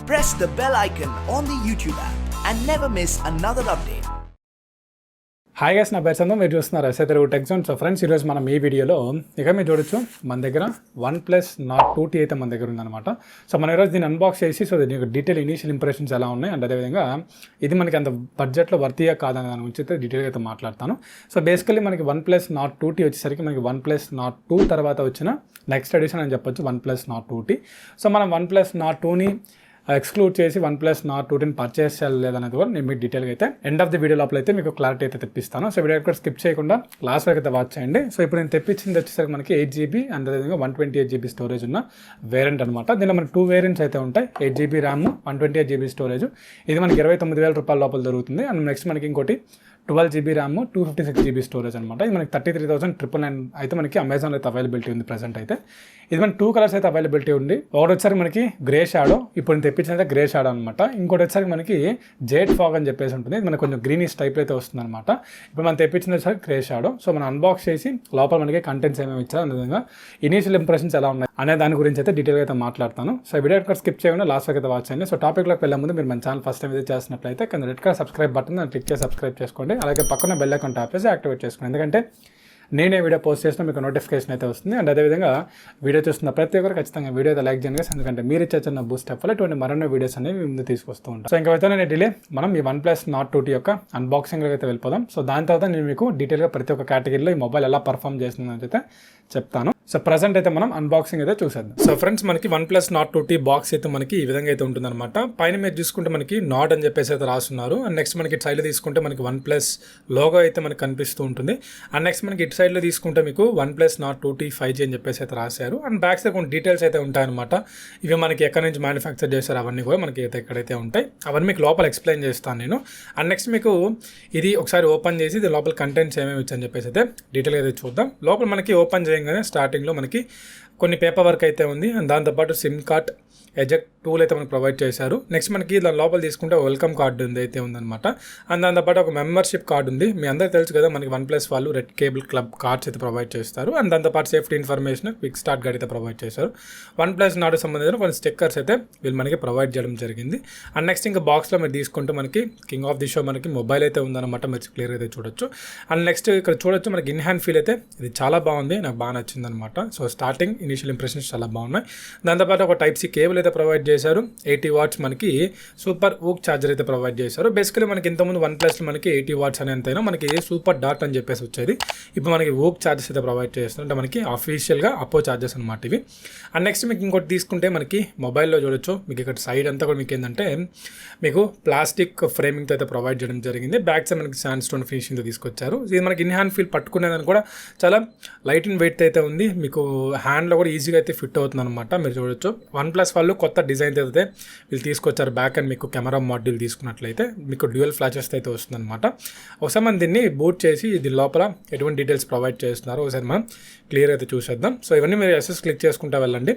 press the bell icon on the YouTube app and never miss another update. Hi guys, నా పేరు చందు. మీరు చూస్తున్నారు సatelugutechzone. So friends, ఈరోజు మనం ఈ వీడియోలో ఇక మీరు చూడొచ్చు మన దగ్గర OnePlus Nord 2T అయితే మన దగ్గర ఉందన్నమాట. సో మనం ఈరోజు దీన్ని అన్బాక్స్ చేసి సో దీని డీటెయిల్ ఇనీషియల్ ఇంప్రెషన్స్ ఎలా ఉన్నాయి అండ్ అదేవిధంగా ఇది మనకి అంత బడ్జెట్లో వర్తీయా కాదనే దాని గురించి అయితే డీటెయిల్గా అయితే మాట్లాడతాను. సో బేసికల్లీ మనకి OnePlus Nord 2T వచ్చేసరికి మనకి OnePlus Nord 2 తర్వాత వచ్చిన నెక్స్ట్ ఎడిషన్ అని చెప్పొచ్చు OnePlus Nord 2T. సో మనం OnePlus Nord 2ని ఎక్స్క్లూడ్ చేసి OnePlus Nord 2Tని పర్చేస్ చేయాలి లేదనేది కూడా నేను మీకు డీటెయిల్గా అయితే ఎండ్ ఆఫ్ ది వీడియో లోపల అయితే మీకు క్లారిటీ అయితే తెప్పిస్తాను. సో వీడియో కూడా స్కిప్ చేయకుండా లాస్ట్ వరకు అయితే వాచ్ చేయండి. సో ఇప్పుడు నేను తెప్పించింది వచ్చేసరికి మనకి 8GB అండ్ అదేవిధంగా 128GB స్టోరేజ్ ఉన్న వేరియంట్ అనమాట. దీనిలో మనకి 2 వేరియంట్స్ అయితే ఉంటాయి, 8GB ర్యామ్ 128GB స్టోరేజ్. ఇది మనకి 29,000 రూపాయల లోపల దొరుకుతుంది. అండ్ నెక్స్ట్ మనకి ఇంకోటి 12GB ర్యామ్ 256GB స్టోరేజ్ అనమాట. ఇది మనకి 33,999 అయితే మనకి అమెజాన్ అయితే అవైలబిలిటీ ఉంది ప్రజెంట్ అయితే. ఇది మనకి 2 కలర్స్ అయితే అవైలబిలిటీ ఉంది. ఒకటి వచ్చేసరికి మనకి గ్రే షాడో, ఇప్పుడు నేను తెప్పించినది గ్రే షాడో అనమాట. ఇంకోటి వచ్చేసరికి మనకి జేడ్ ఫాగ్ అని చెప్పేసి ఉంటుంది. ఇది మనకి కొంచెం గ్రీనిష్ టైప్ అయితే వస్తుంది అనమాట. ఇప్పుడు మనం తెప్పించిన వచ్చేసరికి గ్రే షాడో. సో మనం అన్బాక్స్ చేసి లోపల మనకి కంటెంట్స్ ఏమేమి ఇచ్చారు అనే విధంగా ఇనీషియల్ ఇంప్రెషన్స్ ఎలా ఉన్నాయి అనే దాని గురించి అయితే డీటెయిల్గా అయితే మాట్లాడతాను. సో వీడియో కూడా స్కిప్ చేయకుండా లాస్ట్ వరకు అయితే వాచ్ చేయండి. సో టాపిక్లోకి వెళ్ళే ముందు మీరు మన ఛానల్ ఫస్ట్ టైం విజిట్ చేసినట్లయితే కింద red colour subscribe button click చేసి సబ్స్క్రైబ్ చేసుకోండి. అలాగే పక్కన బెల్ ఐకాన్ ట్యాప్ చేసి యాక్టివేట్ చేసుకోండి. ఎందుకంటే నేనే వీడియో పోస్ట్ చేసినా మీకు నోటిఫికేషన్ అయితే వస్తుంది. అండ్ అదేవిధంగా వీడియో చూస్తున్న ప్రతి ఒక్కరు ఖచ్చితంగా వీడియో అయితే లైక్ చేయండి, ఎందుకంటే మీరు ఇచ్చే చిన్న బూస్ట్ వల్ల ఇటువంటి మరెన్నో వీడియోస్ అనేవి ముందు తీసుకొస్తూ ఉంటాం. సో ఇంకా నేను డిలే మనం ఈ OnePlus Nord 2T యొక్క అన్బాక్సింగ్లో అయితే వెళ్ళిపోదాం. సో దాని తర్వాత నేను మీకు డీటెయిల్గా ప్రతి ఒక్క కేటగిరీలో ఈ మొబైల్ ఎలా పర్ఫామ్ చేస్తుందని అయితే చెప్తాను. సో ప్రజెంట్ అయితే మనం అన్బాక్సింగ్ అయితే చూసేద్దాం. సో ఫ్రెండ్స్, మనకి OnePlus Nord 2T బాక్స్ అయితే మనకి ఈ విధంగా అయితే ఉంటుందన్నమాట. పైన మీరు చూసుకుంటే మనకి నార్డ్ అని చెప్పేసి అయితే రాస్తున్నారు. అండ్ నెక్స్ట్ మనకి ఇటు సైడ్లో తీసుకుంటే మనకి OnePlus లోగో అయితే మనకి కనిపిస్తూ ఉంటుంది. అండ్ నెక్స్ట్ మనకి ఇటు సైడ్లో తీసుకుంటే మీకు OnePlus Nord 2T 5G అని చెప్పేసి అయితే రాశారు. అండ్ బ్యాక్ సైడ్ కొన్ని డీటెయిల్స్ అయితే ఉంటాయన్నమాట. ఇవి మనకి ఎక్కడి నుంచి మ్యానుఫ్యాక్చర్ చేశారు అవన్నీ కూడా మనకి అయితే ఎక్కడైతే ఉంటాయి అవన్నీ మీకు లోపల ఎక్స్ప్లెయిన్ చేస్తాను నేను. అండ్ నెక్స్ట్ మీకు ఇది ఒకసారి ఓపెన్ చేసి ఇది లోపల కంటెంట్స్ ఏమేమి ఇచ్చని చెప్పేసి అయితే డీటెయిల్గా అయితే చూద్దాం. లోపల మనకి ఓపెన్ చేయగానే స్టార్టింగ్లో మనకి కొన్ని పేపర్ వర్క్ అయితే ఉంది. అండ్ దాంతోపాటు సిమ్ కార్డ్ ఎజెక్ట్ టూల్ అయితే మనకు ప్రొవైడ్ చేశారు. నెక్స్ట్ మనకి దాని లోపల తీసుకుంటే వెల్కమ్ కార్డు అయితే ఉందన్నమాట. అండ్ దాంతోపాటు ఒక మెంబర్షిప్ కార్డు ఉంది. మీ అందరికీ తెలుసు కదా, మనకి OnePlus వాళ్ళు రెడ్ కేబుల్ క్లబ్ కార్డ్స్ అయితే ప్రొవైడ్ చేస్తారు. అండ్ దాంతోపాటు safety information quick start guide అయితే ప్రొవైడ్ చేశారు. OnePlus Nord సంబంధించిన కొన్ని స్టిక్కర్స్ అయితే వీళ్ళు మనకి ప్రొవైడ్ చేయడం జరిగింది. అండ్ నెక్స్ట్ ఇంకా బాక్స్లో మీరు తీసుకుంటే మనకి కింగ్ ఆఫ్ ది షో మనకి మొబైల్ అయితే ఉందన్నమాట. మీరు క్లియర్ అయితే చూడొచ్చు. అండ్ నెక్స్ట్ ఇక్కడ చూడొచ్చు మనకి ఇన్ హ్యాండ్ ఫీల్ అయితే ఇది చాలా బాగుంది, నాకు బాగా నచ్చింది అనమాట. సో స్టార్టింగ్ ఇనిషియల్ ఇంప్రెషన్స్ చాలా బాగున్నాయి. దాంతోపాటు ఒక Type-C కేబుల్ అయితే ప్రొవైడ్ చేశారు. 80 వాట్స్ మనకి సూపర్ ఊక్ ఛార్జర్ అయితే ప్రొవైడ్ చేశారు. బేసికలీ మనకి ఇంతకుముందు OnePlusలో మనకి 80 వాట్స్ అని ఎంతైనా మనకి సూపర్ డాట్ అని చెప్పేసి వచ్చేది. ఇప్పుడు మనకి ఊక్ ఛార్జెస్ అయితే ప్రొవైడ్ చేస్తారు. అంటే మనకి అఫీషియల్గా అపో ఛార్జెస్ అనమాట ఇవి. అండ్ నెక్స్ట్ మీకు ఇంకోటి తీసుకుంటే మనకి మొబైల్లో చూడొచ్చు, మీకు ఇక్కడ సైడ్ అంతా కూడా మీకు ఏంటంటే మీకు ప్లాస్టిక్ ఫ్రేమింగ్తో అయితే ప్రొవైడ్ చేయడం జరిగింది. బ్యాక్ సైడ్ మనకి శాండ్ స్టోన్ ఫినిషింగ్తో తీసుకొచ్చారు. ఇది మనకి ఇన్ హ్యాండ్ ఫీల్ పట్టుకునేదాన్ని కూడా చాలా లైట్ అండ్ వెయిట్ అయితే ఉంది. మీకు హ్యాండ్లో కూడా ఈజీగా అయితే ఫిట్ అవుతుంది అనమాట. మీరు చూడొచ్చు OnePlus వాళ్ళు కొత్త డిజైన్ అయితే వీళ్ళు తీసుకొచ్చారు. బ్యాక్ అండ్ మీకు కెమెరా మాడ్యూల్ తీసుకున్నట్లయితే మీకు డ్యూయల్ ఫ్లాషెస్ అయితే వస్తుందన్నమాట. ఒకసారి మనం దీన్ని బూట్ చేసి ఇది లోపల ఎటువంటి డీటెయిల్స్ ప్రొవైడ్ చేస్తున్నారు ఒకసారి మనం క్లియర్ అయితే చూసేద్దాం. సో ఇవన్నీ మీరు ఎస్ఎస్ క్లిక్ చేసుకుంటా వెళ్ళండి.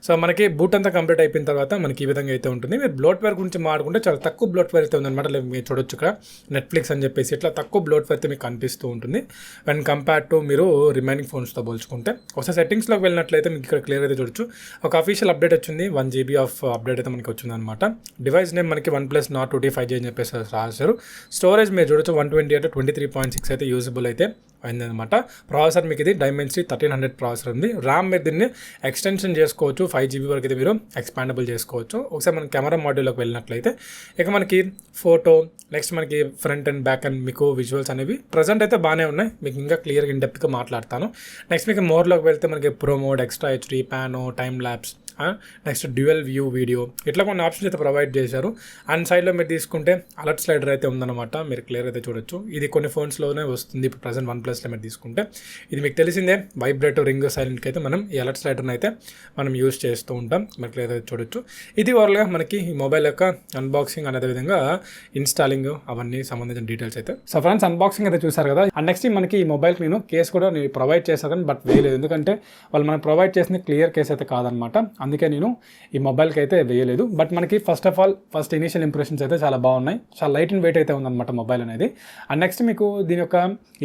సో మనకి బూట్ అంతా కంప్లీట్ అయిపోయిన తర్వాత మనకి ఈ విధంగా అయితే ఉంటుంది. మీరు బ్లోట్వేర్ గురించి మాట్లాడుకుంటే చాలా తక్కువ బ్లోట్వేర్ అయితే ఉందన్నమాట. మీరు చూడొచ్చు ఇక్కడ నెట్ఫ్లిక్స్ అని చెప్పేసి ఇట్లా తక్కువ బ్లోట్వేర్ అయితే మీకు కనిపిస్తూ ఉంటుంది వెన్ కంపేర్ టు మీరు రిమైనింగ్ ఫోన్స్తో పోల్చుకుంటే. ఒకసారి సెట్టింగ్స్లోకి వెళ్ళినట్లయితే మీకు ఇక్కడ క్లియర్ అయితే చూడొచ్చు. ఒక అఫీషియల్ అప్డేట్ వచ్చింది, 1GB ఆఫ్ అప్డేట్ అయితే మనకి వచ్చిందనమాట. డివైస్ నేమ్ మనకి OnePlus Nord 2T 5G అని చెప్పేసి రాశారు. స్టోరేజ్ మీరు చూడొచ్చు 128 23.6 అయితే యూజబుల్ అయితే అయిందనమాట. ప్రాసెసర్ మీకు ఇది Dimensity 1300 ప్రాసెసర్ ఉంది. ర్యామ్ మీరు దీన్ని ఎక్స్టెన్షన్ చేసుకోవచ్చు, 5GB వరకు అయితే మీరు ఎక్స్పాండబుల్ చేసుకోవచ్చు. ఒకసారి మన కెమెరా మాడ్యూల్లోకి వెళ్ళినట్లయితే ఇక మనకి ఫోటో, నెక్స్ట్ మనకి ఫ్రంట్ అండ్ బ్యాక్ అండ్ మీకు విజువల్స్ అనేవి ప్రజెంట్ అయితే బాగానే ఉన్నాయి. మీకు ఇంకా క్లియర్గా ఇన్ డెప్త్గా మాట్లాడతాను. నెక్స్ట్ మీకు మోర్లోకి వెళ్తే మనకి pro mode, extra HD, pano, time lapse, next dual view video ఇట్లా కొన్ని ఆప్షన్స్ అయితే ప్రొవైడ్ చేశారు. అండ్ సైడ్లో మీరు తీసుకుంటే అలర్ట్ స్లైడర్ అయితే ఉందన్నమాట. మీరు క్లియర్ అయితే చూడొచ్చు. ఇది కొన్ని ఫోన్స్లోనే వస్తుంది. ఇప్పుడు ప్రజెంట్ OnePlusలో మీరు తీసుకుంటే ఇది మీకు తెలిసిందే, వైబ్రేటివ్ రింగ్ సైలెంట్కి అయితే మనం ఈ అలర్ట్ స్లైడర్ని అయితే మనం యూజ్ చేస్తూ ఉంటాం. మీరు క్లియర్ అయితే చూడొచ్చు. ఇది ఓవర్గా మనకి ఈ మొబైల్ యొక్క అన్బాక్సింగ్ అనే విధంగా ఇన్స్టాలింగ్ అవన్నీ సంబంధించిన డీటెయిల్స్ అయితే. సో ఫ్రెండ్స్, అన్బాక్సింగ్ అయితే చూసారు కదా. అండ్ నెక్స్ట్ మనకి ఈ మొబైల్కి నేను కేసు కూడా ప్రొవైడ్ చేశాను, బట్ వేయలేదు. ఎందుకంటే వాళ్ళు మనకు ప్రొవైడ్ చేసిన క్లియర్ కేసు అయితే కాదనమాట. అందుకే నేను ఈ మొబైల్కి అయితే వేయలేదు. బట్ మనకి ఫస్ట్ ఇనిషియల్ ఇంప్రెషన్స్ అయితే చాలా బాగున్నాయి. చాలా లైట్ అండ్ వెయిట్ అయితే ఉందన్నమాట మొబైల్ అనేది. అండ్ నెక్స్ట్ మీకు దీని యొక్క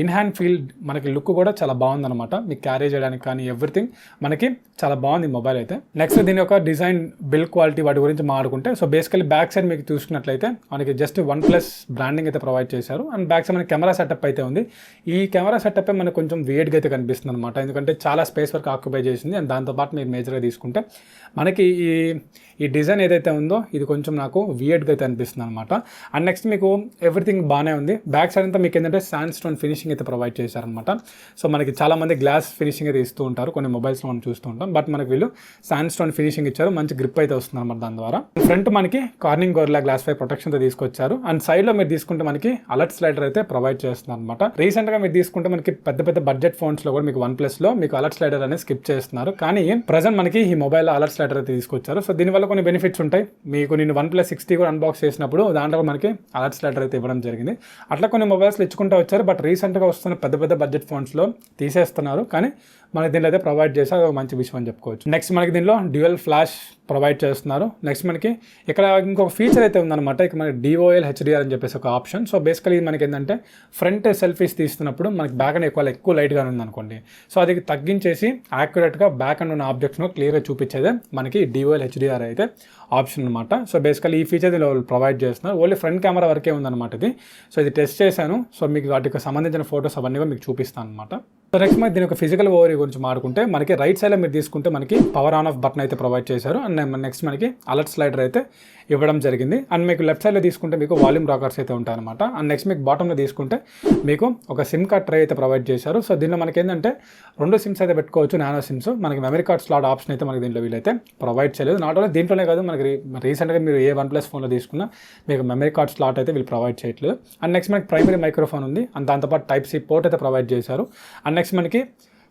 ఇన్ హ్యాండ్ ఫీల్ మనకి లుక్ కూడా చాలా బాగుందన్నమాట. మీకు క్యారీ చేయడానికి కానీ ఎవ్రీథింగ్ మనకి చాలా బాగుంది మొబైల్ అయితే. నెక్స్ట్ దీని యొక్క డిజైన్, బిల్డ్ క్వాలిటీ వాటి గురించి మాట్లాడుకుంటే, సో బేసికలీ బ్యాక్ సైడ్ మీకు చూసుకున్నట్లయితే మనకి జస్ట్ OnePlus బ్రాండింగ్ అయితే ప్రొవైడ్ చేశారు. అండ్ బ్యాక్ సైడ్ మనకి కెమెరా సెటప్ అయితే ఉంది. ఈ కెమెరా సెటప్ మనకు కొంచెం వియర్డ్గా అయితే కనిపిస్తుంది అనమాట, ఎందుకంటే చాలా స్పేస్ వరకు ఆక్యుపై చేసింది. అండ్ దాంతోపాటు మీరు మేజర్గా తీసుకుంటే మనకి ఈ డిజైన్ ఏదైతే ఉందో ఇది కొంచెం నాకు వియర్డ్గా అయితే అనిపిస్తుంది అనమాట. అండ్ నెక్స్ట్ మీకు ఎవ్రీథింగ్ బాగానే ఉంది. బ్యాక్ సైడ్ అంతా మీకు ఏంటంటే శాండ్ స్టోన్ ఫినిషింగ్ అయితే ప్రొవైడ్ చేశారనమాట. సో మనకి చాలామంది గ్లాస్ ఫినిషింగ్ అయితే ఇస్తూ ఉంటారు కొన్ని మొబైల్స్లో మనం చూస్తూ ఉంటాం. బట్ మనకి వీళ్ళు శాండ్ స్టోన్ ఫినిషింగ్ ఇచ్చారు, మంచి గ్రిప్ అయితే వస్తుంది అనమాట దాని ద్వారా. ఫ్రంట్ మనకి కార్నింగ్ గొరిల్లా గ్లాస్ 5 ప్రొటెక్షన్తో తీసుకొచ్చారు. అండ్ సైడ్లో మీరు తీసుకుంటే మనకి అలర్ట్ స్లైడర్ అయితే ప్రొవైడ్ చేస్తున్నారు అనమాట. రీసెంట్గా మీరు తీసుకుంటే మనకి పెద్ద బడ్జెట్ ఫోన్స్లో కూడా మీకు OnePlusలో మీకు అలర్ట్ స్లైడర్ అనేది స్కిప్ చేస్తున్నారు. కానీ ప్రజెంట్ మనకి ఈ మొబైల్ అలర్ట్ స్లైడర్ అయితే తీసుకొచ్చారు. సో దీనివల్ల కొన్ని బెనిఫిట్స్ ఉంటాయి. మీకు నేను OnePlus 60 కూడా అన్బాక్స్ చేసినప్పుడు దాంట్లో మనకి అలర్ట్ స్లైడర్ అయితే ఇవ్వడం జరిగింది. అట్లా కొన్ని మొబైల్స్లో ఇచ్చుకుంటూ వచ్చారు. బట్ రీసెంట్గా వస్తున్న పెద్ద బడ్జెట్ ఫోన్స్లో తీసేస్తున్నారు. కానీ మనకి దీనిలో అయితే ప్రొవైడ్ చేస్తే అది మంచి విషయం అని చెప్పుకోవచ్చు. నెక్స్ట్ మనకి దీనిలో డ్యూయల్ ఫ్లాష్ ప్రొవైడ్ చేస్తున్నారు. నెక్స్ట్ మనకి ఇక్కడ ఇంకొక ఫీచర్ అయితే ఉందన్నమాట. ఇక్కడ మనకి DOL HDR అని చెప్పేసి ఒక ఆప్షన్. సో బేసికలీ మనకి ఏంటంటే ఫ్రంట్ సెల్ఫీస్ తీస్తున్నప్పుడు మనకి బ్యాక్ అండ్ ఎక్కువ లైట్గా ఉందనుకోండి, సో అది తగ్గించేసి యాక్యురేట్గా బ్యాక్ అండ్ ఉన్న ఆబ్జెక్ట్స్ను క్లియర్గా చూపించేదే మనకి DOL HDR అయితే ఆప్షన్ అనమాట. సో బేసికలీ ఈ ఫీచర్ దీనిలో ప్రొవైడ్ చేస్తున్నారు. ఓన్లీ ఫ్రంట్ కెమెరా వరకే ఉందన్నమాట ఇది. సో ఇది టెస్ట్ చేశాను. సో మీకు వాటికి సంబంధించిన ఫొటోస్ అవన్నీ కూడా మీకు చూపిస్తాను అనమాట. సో నెక్స్ట్ మనకి దీని ఒక ఫిజికల్ ఓవరీ గురించి మాట్లాడుకుంటే మనకి రైట్ సైడ్లో మీరు తీసుకుంటే మనకి పవర్ ఆన్ ఆఫ్ బటన్ అయితే ప్రొవైడ్ చేశారు. అండ్ నెక్స్ట్ మనకి అలర్ట్ స్లైడర్ అయితే ఇవ్వడం జరిగింది. అండ్ మీకు లెఫ్ట్ సైడ్లో తీసుకుంటే మీకు వాల్యూమ్ రాకర్స్ అయితే ఉంటాయన్నమాట. అండ్ నెక్స్ట్ మీకు బాటంలో తీసుకుంటే మీకు ఒక సిమ్ కార్డ్ ట్రే అయితే ప్రొవైడ్ చేశారు. సో దీనిలో మనకి ఏంటంటే 2 సిమ్స్ అయితే పెట్టుకోవచ్చు, నానో సిమ్స్. మనకి మెమరీ కార్డ్ స్లాట్ ఆప్షన్ అయితే మనకి దీంట్లో వీళ్ళైతే ప్రొవైడ్ చేయలేదు. నాట్ ఓన్లీ దీంట్లోనే కాదు, మనకి రీసెంట్గా మీరు ఏ OnePlus ఫోన్లో తీసుకున్నా మీకు మెమరీ కార్డ్ స్లాట్ అయితే వీళ్ళు ప్రొవైడ్ చేయట్లేదు. అండ్ నెక్స్ట్ మనకి ప్రైమరీ మైక్రోఫోన్ ఉంది. అండ్ దాంతోపాటు Type-C పోర్ట్ అయితే ప్రొవైడ్ చేశారు. అండ్ నెక్స్ట్ మనకి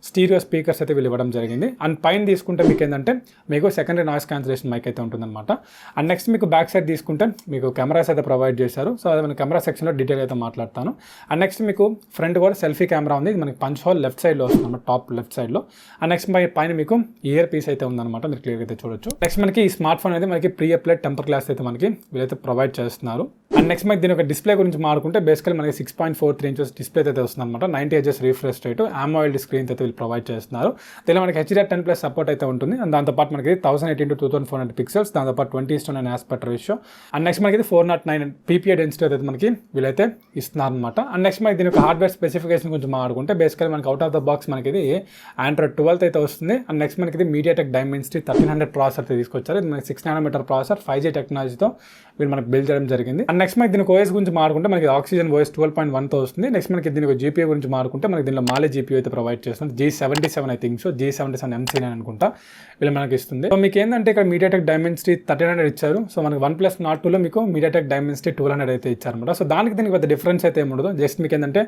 స్టీరియో స్పీకర్స్ అయితే వీళ్ళు ఇవ్వడం జరిగింది. అండ్ పైన తీసుకుంటే మీకు ఏంటంటే మీకు సెకండరీ నాయిస్ క్యాన్సిలేషన్ మైక్ అయితే ఉంటుందన్నమాట. అండ్ నెక్స్ట్ మీకు బ్యాక్ సైడ్ తీసుకుంటే మీకు కెమెరాస్ అయితే ప్రొవైడ్ చేశారు. సో అది మన కెమెరా సెక్షన్లో డీటెయిల్ అయితే మాట్లాడతాను. అండ్ నెక్స్ట్ మీకు ఫ్రంట్ కూడా సెల్ఫీ కెమెరా ఉంది. మనకి పంచ్ హోల్ లెఫ్ట్ సైడ్లో వస్తుంది అనమాట, టాప్ లెఫ్ట్ సైడ్లో. అండ్ నెక్స్ట్ పైన మీకు ఇయర్ పీస్ అయితే ఉందన్నమాట, మీరు క్లియర్గా అయితే చూడొచ్చు. నెక్స్ట్ మనకి ఈ స్మార్ట్ ఫోన్ అనేది మనకి ప్రీ అప్లైడ్ టెంపర్ గ్లాస్ అయితే మనకి వీళ్ళైతే ప్రొవైడ్ చేస్తున్నారు. అండ్ నెక్స్ట్ మనకి దీని ఒక డిస్ప్లే గురించి మాట్లాడుకుంటే బేసికల్ మనకి 6.43 ఇంచెస్ డిస్ప్లే అయితే వస్తుంది అనమాట. 90 Hz refresh rate, AMOLED screen అయితే వీళ్ళు ప్రొవైడ్ చేస్తున్నారు. దీనిలో మనకి HDR10+ సపోర్ట్ అయితే ఉంటుంది. అండ్ దాంతోపాటు మనకి 1080x2400 పిక్సెల్స్, దాంతోపాటు 20:9 ఆస్పెక్ట్ రేషియో. అండ్ నెక్స్ట్ మనకి 409 PPA డెన్సిటీ అయితే మనకి వీళ్ళైతే ఇస్తున్నారు అనమాట. అండ్ నెక్స్ట్ మనకి దీని యొక్క హార్డ్వేర్ స్పెసిఫికేషన్ గురించి మాట్లాడుకుంటే బేసికల్ మనకి అవుట్ ఆఫ్ ద బాక్స్ మనకి ఇది Android 12 అయితే వస్తుంది. అండ్ నెక్స్ట్ మనకి ఇది MediaTek Dimensity 1300 ప్రాసెసర్ అయితే తీసుకొచ్చారు. ఇది మనకి 6 nm ప్రాసెసర్ 5G టెక్నాలజీతో వీళ్ళు మనకి బిల్డ్ చేయడం జరిగింది. అండ్ నెక్స్ట్ మనకి దీనికి OS గురించి మాట్లాడుకుంటే మనకి Oxygen OS 12.1తో వస్తుంది. నెక్స్ట్ మనకి దీనికి GPU గురించి మాట్లాడుకుంటే మనకి దీనిలో Mali GPU అయితే ప్రొవైడ్ చేస్తుంది. G77 I think so, G77 MC9 అనుకుంటా వీళ్ళు మనకి ఇస్తుంది. సో మీకు ఏంటంటే ఇక్కడ MediaTek Dimensity 1300 ఇచ్చారు. సో మనకి OnePlus Nord 2లో మీకు MediaTek Dimensity 1200 అయితే ఇచ్చారనమాట. సో దానికి దీనికి పెద్ద డిఫరెన్స్ అయితే ఏమి ఉండదు. జస్ట్ మీకు ఏంటంటే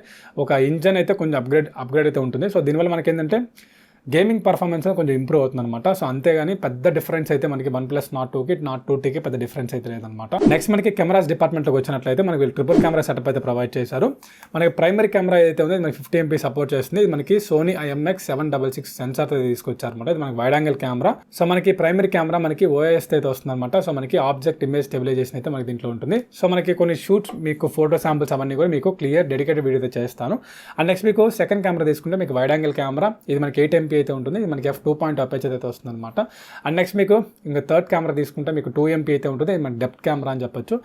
ఒక ఇంజన్ అయితే కొంచెం అప్గ్రేడ్ అయితే ఉంటుంది. సో దీనివల్ల మనకి ఏంటంటే గేమింగ్ పర్ఫార్మెన్స్ కొంచెం ఇంప్రూవ్ అవుతుంది అనమాట. సో అంతేగాని పెద్ద డిఫరెన్స్ అయితే మనకి OnePlus Nord 2కి Nord 2Tకి పెద్ద డిఫరెన్స్ అయితే లేదనమాట. నెక్స్ట్ మనకి కెమెరాస్ డిపార్ట్మెంట్లోకి వచ్చినట్లయితే మనకి వీళ్ళు ట్రిపుల్ కెమెరా సెటప్ అయితే ప్రొవైడ్ చేశారు. మనకి ప్రైమరీ కెమెరా అయితే ఉంది, మనకి 50 MP సపోర్ట్ చేస్తుంది. ఇది మనకి Sony IMX766 సెన్సార్ అయితే తీసుకొచ్చారనమాట. ఇది మనకి వైడ్ యాంగిల్ కెమెరా. సో మనకి ప్రైమరీ కెమెరా మనకి OIS అయితే వస్తుంది అనమాట. సో మనకి ఆబ్జెక్ట్ ఇమేజ్ స్టెబిలైజేషన్ అయితే మనకి దీంట్లో ఉంటుంది. సో మనకి కొన్ని షూట్స్ మీకు ఫోటో శాంపుల్స్ అవన్నీ కూడా మీకు క్లియర్ డెడికేటెడ్ వీడియో అయితే చేస్తాను. అండ్ నెక్స్ట్ మీకు సెకండ్ కెమెరా తీసుకుంటే మీకు వైడ్ యాంగిల్ కెమెరా, ఇది మనకి 8 MP అయితే ఉంటుంది. ఇది మనకి f2.0 అపేచర్ అయితే వస్తుంది అనమాట. అండ్ నెక్స్ట్ మీకు ఇంకా థర్డ్ కెమెరా తీసుకుంటే మీకు 2 MP అయితే ఉంటుంది. ఇది మనకి డెప్త్ కెమెరా అని చెప్పొచ్చు.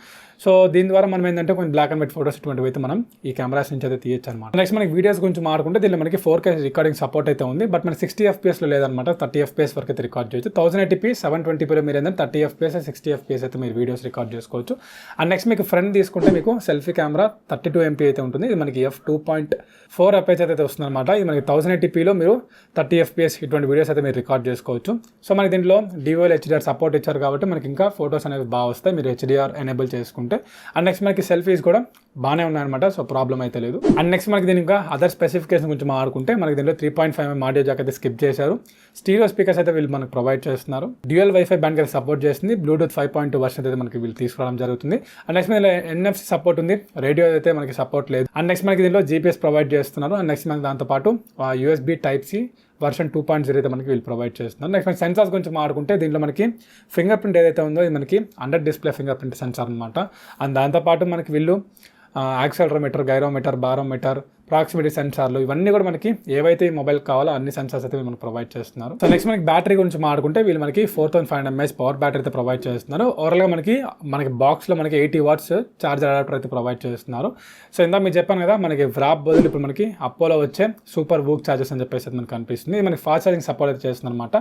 సో దీని ద్వారా మనం ఏంటంటే కొంచెం బ్లాక్ అండ్ వైట్ ఫోటోస్ ఇటువంటివి అయితే మనం ఈ కెమెరాస్ నుంచి అయితే తీయచ్చు అనమాట. నెక్స్ట్ మనకి వీడియోస్ గురించి మాట్లాడుకుంటే దీనిలో మనకి 4K రికార్డింగ్ సపోర్ట్ అయితే ఉంది. బట్ మనకి 60 FPS లేదనమాట, 30 FPS వరకు అయితే రికార్డ్ చేయొచ్చు. 1080p 720pలో మీరు ఏంటంటే 30 FPS 60 FPS అయితే మీరు వీడియోస్ రికార్డ్ చేసుకోవచ్చు. అండ్ నెక్స్ట్ మీకు ఫ్రంట్ తీసుకుంటే మీకు సెల్ఫీ కెమెరా 32 MP అయితే ఉంటుంది. ఇది మనకి f2.4 అపేచర్ అయితే వస్తుంది అనమాట. ఇది మనకి 1080pలో మీరు 30 FPS ఇటువంటి వీడియోస్ అయితే మీరు రికార్డ్ చేసుకోవచ్చు. సో మనకి దీంట్లో DOL HDR సపోర్ట్ ఇచ్చారు కాబట్టి మనకి ఇంకా ఫొటోస్ అనేవి బాగా వస్తాయి మీరు HDR ఎనేబుల్ చేసుకుంటే. అండ్ నెక్స్ట్ మనకి సెల్ఫీస్ కూడా బాగానే ఉన్నాయన్నమాట. సో ప్రాబ్లం అయితే లేదు. అండ్ నెక్స్ట్ మనకి దీని ఇంకా అదర్ స్పెసిఫికేషన్ గురించి మాట్లాడుకుంటే మనకి దీంట్లో 3.5mm ఆడియో జాక్ అయితే స్కిప్ చేశారు. స్టీరియో స్పీకర్స్ అయితే వీళ్ళు మనకు ప్రొవైడ్ చేస్తున్నారు. డ్యూయల్ వైఫై బ్యాండ్ అయితే సపోర్ట్ చేస్తుంది. బ్లూటూత్ 5.2 వర్షన్ అయితే మనకి వీళ్ళు తీసుకురావడం జరుగుతుంది. అండ్ నెక్స్ట్ మనకి NFC సపోర్ట్ ఉంది. రేడియో అయితే మనకి సపోర్ట్ లేదు. అండ్ నెక్స్ట్ మనకి దీంట్లో GPS ప్రొవైడ్ చేస్తున్నారు. అండ్ నెక్స్ట్ మనకి దాంతోపాటు USB Type-C వర్షన్ 2.0 అయితే మనకి వీళ్ళు ప్రొవైడ్ చేస్తున్నారు. నెక్స్ట్ మనకి సెన్సార్స్ గురించి మాట్లాడుకుంటే దీంట్లో మనకి ఫింగర్ ప్రింట్ ఏదైతే ఉందో ఇది మనకి under display finger print censor అనమాట. అండ్ దాంతోపాటు మనకి వీళ్ళు యాక్సెలరోమీటర్, గైరోమీటర్, బారోమీటర్, ప్రాక్సిమిటీ సెన్సార్లు ఇవన్నీ కూడా మనకి ఏవైతే ఈ మొబైల్ కావాలో అన్ని సెన్సార్స్ అయితే మనకు ప్రొవైడ్ చేస్తున్నారు. సో నెక్స్ట్ మనకి బ్యాటరీ గురించి మాట్లాడుకుంటే వీళ్ళు మనకి 4500 mAh పవర్ బ్యాటరీ అయితే ప్రొవైడ్ చేస్తున్నారు. ఓవరాల్గా మనకి బాక్స్లో మనకి 80 watts చార్జర్ అడాప్టర్ అయితే ప్రొవైడ్ చేస్తున్నారు. సో ఇందా మీరు చెప్పాను కదా మనకి వ్రాప్ బదులు ఇప్పుడు మనకి అపోలో వచ్చే సూపర్ వూక్ చార్జెస్ అని చెప్పేసి మనకి కనిపిస్తుంది. ఇది మనకి ఫాస్ట్ ఛార్జింగ్ సపోర్ట్ అయితే చేస్తుంది అనమాట.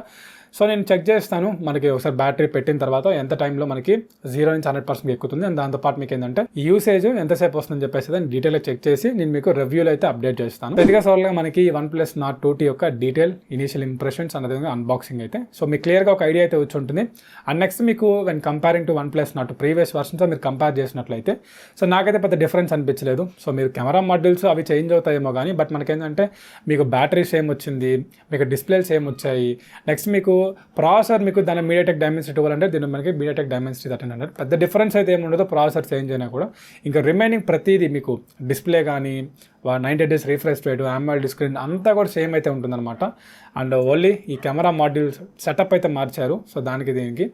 సో నేను చెక్ చేస్తాను మనకి ఒకసారి బ్యాటరీ పెట్టిన తర్వాత ఎంత టైంలో మనకి 0 నుంచి 100% ఎక్కుతుంది. అండ్ దాంతోపాటు మీకు ఏంటంటే యూసేజ్ ఎంతసేపు వస్తుందని చెప్పేసి దాన్ని డీటెయిల్గా చెక్ చేసి నేను మీకు రివ్యూలో అయితే అప్డేట్ చేస్తాను. ఇదిగా సోల్గా మనకి OnePlus Nord 2T యొక్క డీటెయిల్ ఇనిషియల్ ఇంప్రెషన్స్ అనే విధంగా అన్బాక్సింగ్ అయితే సో మీకు క్లియర్గా ఒక ఐడియా అయితే వచ్చి ఉంటుంది. అండ్ నెక్స్ట్ మీకు when comparing to OnePlus Nord previous వర్షన్తో మీరు కంపేర్ చేసినట్లయితే సో నాకైతే పెద్ద డిఫరెన్స్ అనిపించలేదు. సో మీరు కెమెరా మాడ్యూల్స్ అవి చేంజ్ అవుతాయేమో కానీ బట్ మనకేంటంటే మీకు బ్యాటరీ సేమ్ వచ్చింది, మీకు డిస్ప్లే సేమ్ వచ్చాయి. నెక్స్ట్ మీకు ప్రాసెసర్ మీకు దాని MediaTek Dimensity 1200 దీని మనకి MediaTek Dimensity 1300 పెద్ద డిఫరెన్స్ అయితే ఏముండదు ప్రాసెసర్ చేంజ్ అయినా కూడా. ఇంకా రిమైనింగ్ ప్రతిదీ మీకు డిస్ప్లే కానీ 90 days refresh rate, AMOLED screen అంతా కూడా సేమ్ అయితే ఉంటుందన్నమాట. అండ్ ఓన్లీ ఈ కెమెరా మాడ్యూల్స్ సెటప్ అయితే మార్చారు. సో దీనికి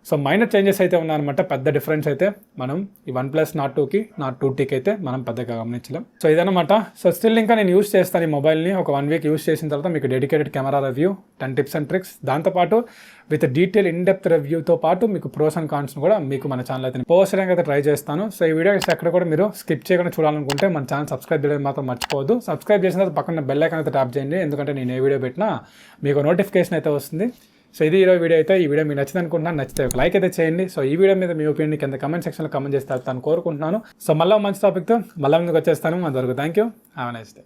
సో మైనర్ చేంజెస్ అయితే ఉన్నాయన్నమాట. పెద్ద డిఫరెన్స్ అయితే మనం ఈ OnePlus Nord 2కి Nord 2Tకి అయితే మనం పెద్దగా గమనించలేం. సో ఇదన్నమాట. సో స్టిల్ ఇంకా నేను యూస్ చేస్తాను ఈ మొబైల్ని. ఒక 1 week యూస్ చేసిన తర్వాత మీకు dedicated camera review, 10 tips and tricks, దాంతోపాటు విత్ డీటెయిల్ ఇన్డెప్త్ రివ్యూతో పాటు మీకు ప్రోస్ అండ్ కాన్స్ కూడా మీకు మన ఛానల్ అయితే పోస్ట్ చేయడానికి అయితే ట్రై చేస్తాను. సో ఈ వీడియో ఎక్కడ కూడా మీరు స్కిప్ చేయకుండా చూడాలనుకుంటే మన ఛానల్ సబ్స్క్రైబ్ చేయడం మాత్రం మర్చిపోవద్దు. సబ్స్క్రైబ్ చేసిన తర్వాత పక్కన బెల్ ఐకాన్ అయితే ట్యాప్ చేయండి, ఎందుకంటే నేను ఏ వీడియో పెట్టినా మీకు నోటిఫికేషన్ అయితే వస్తుంది. సో ఇది ఈరోజు వీడియో అయితే. ఈ వీడియో మీకు నచ్చింది అనుకుంటున్నాను. నచ్చితే ఒక లైక్ అయితే చేయండి. సో ఈ వీడియో మీద మీ ఒపీనియన్ కింద కమెంట్ సెక్షన్లో కమెంట్ చేస్తే కోరుకుంటున్నాను. సో మళ్ళీ మంచి టాపిక్తో మళ్ళీ ముందుకు వచ్చేస్తాను. అంతవరకు thank you. Have a nice day.